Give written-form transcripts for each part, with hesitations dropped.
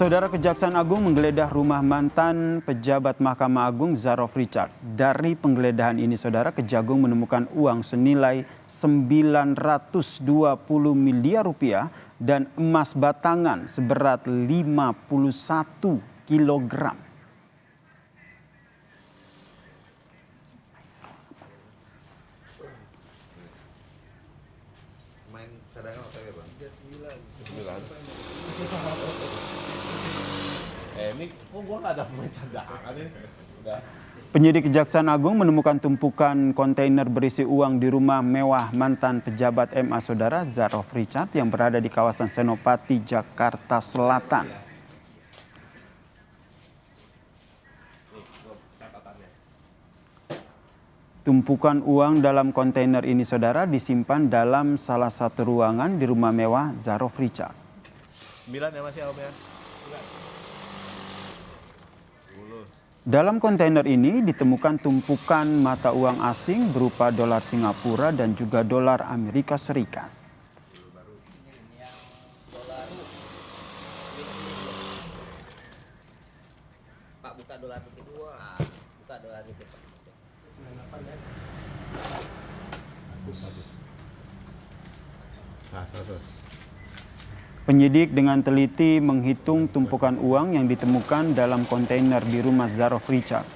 Saudara Kejaksaan Agung menggeledah rumah mantan pejabat Mahkamah Agung Zarof Richard. Dari penggeledahan ini, Saudara, Kejagung menemukan uang senilai 920 miliar rupiah dan emas batangan seberat 51 kilogram. Main cadangan OTW, Bang? 9. Ini kok gua nggak ada pemain cadangan ini? Udah. Penyidik Kejaksaan Agung menemukan tumpukan kontainer berisi uang di rumah mewah mantan pejabat MA Saudara Zarof Richard yang berada di kawasan Senopati, Jakarta Selatan. Tumpukan uang dalam kontainer ini, Saudara, disimpan dalam salah satu ruangan di rumah mewah Zarof Richard. 9 ya Mas ya, Om ya? Dalam kontainer ini ditemukan tumpukan mata uang asing berupa dolar Singapura dan juga dolar Amerika Serikat. Pak, buka dolar dikit. Buka dolar dikit, Pak. 98 ya. Penyidik dengan teliti menghitung tumpukan uang yang ditemukan dalam kontainer di rumah Zarof Richard.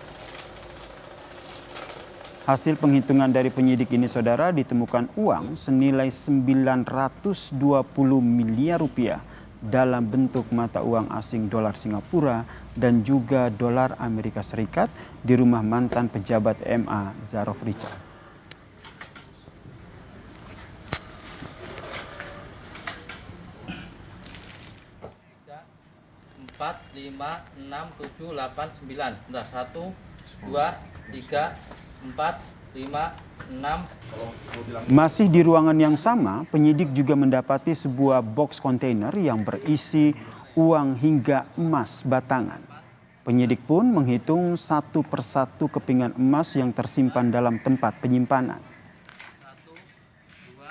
Hasil penghitungan dari penyidik ini, Saudara, ditemukan uang senilai 920 miliar rupiah dalam bentuk mata uang asing dolar Singapura dan juga dolar Amerika Serikat di rumah mantan pejabat MA Zarof Richard. Empat, 5, 6, 7, 8, 9. Sudah 1, 2, 3, 4, 5, 6. Masih di ruangan yang sama, penyidik juga mendapati sebuah box kontainer yang berisi uang hingga emas batangan. Penyidik pun menghitung satu persatu kepingan emas yang tersimpan dalam tempat penyimpanan. 1, 2,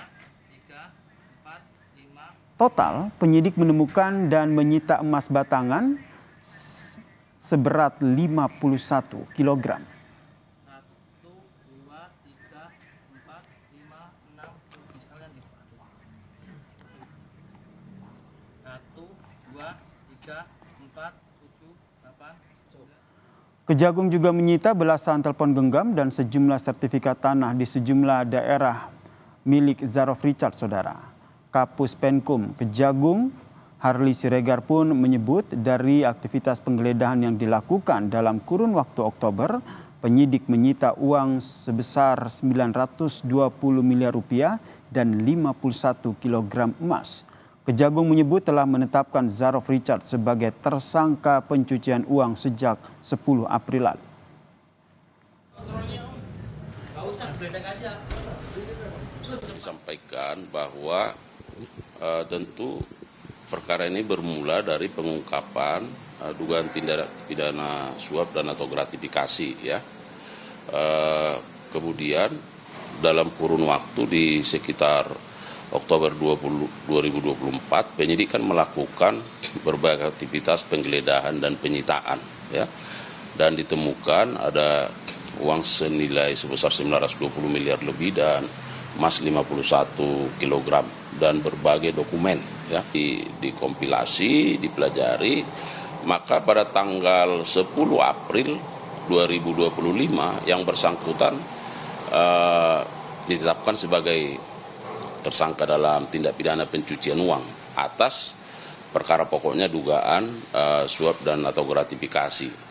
3, 4, 5. Total, penyidik menemukan dan menyita emas batangan seberat 51 kilogram. 1, 2, 3, 4, 5, 6. Kalian nih. 1, 2, 3, 4, 7, 8. Kejagung juga menyita belasan telepon genggam dan sejumlah sertifikat tanah di sejumlah daerah milik Zarof Richard, Saudara. Kapus Penkum Kejagung Harli Siregar pun menyebut dari aktivitas penggeledahan yang dilakukan dalam kurun waktu Oktober, penyidik menyita uang sebesar 920 miliar rupiah dan 51 kilogram emas. Kejagung menyebut telah menetapkan Zarof Richard sebagai tersangka pencucian uang sejak 10 April lalu. Disampaikan bahwa tentu perkara ini bermula dari pengungkapan dugaan tindak pidana suap dan atau gratifikasi ya. Kemudian dalam kurun waktu di sekitar Oktober 2024 penyidik kan melakukan berbagai aktivitas penggeledahan dan penyitaan ya. Dan ditemukan ada uang senilai sebesar 920 miliar lebih dan emas 51 kilogram dan berbagai dokumen ya dikompilasi, dipelajari, maka pada tanggal 10 April 2025 yang bersangkutan ditetapkan sebagai tersangka dalam tindak pidana pencucian uang atas perkara pokoknya dugaan suap dan atau gratifikasi.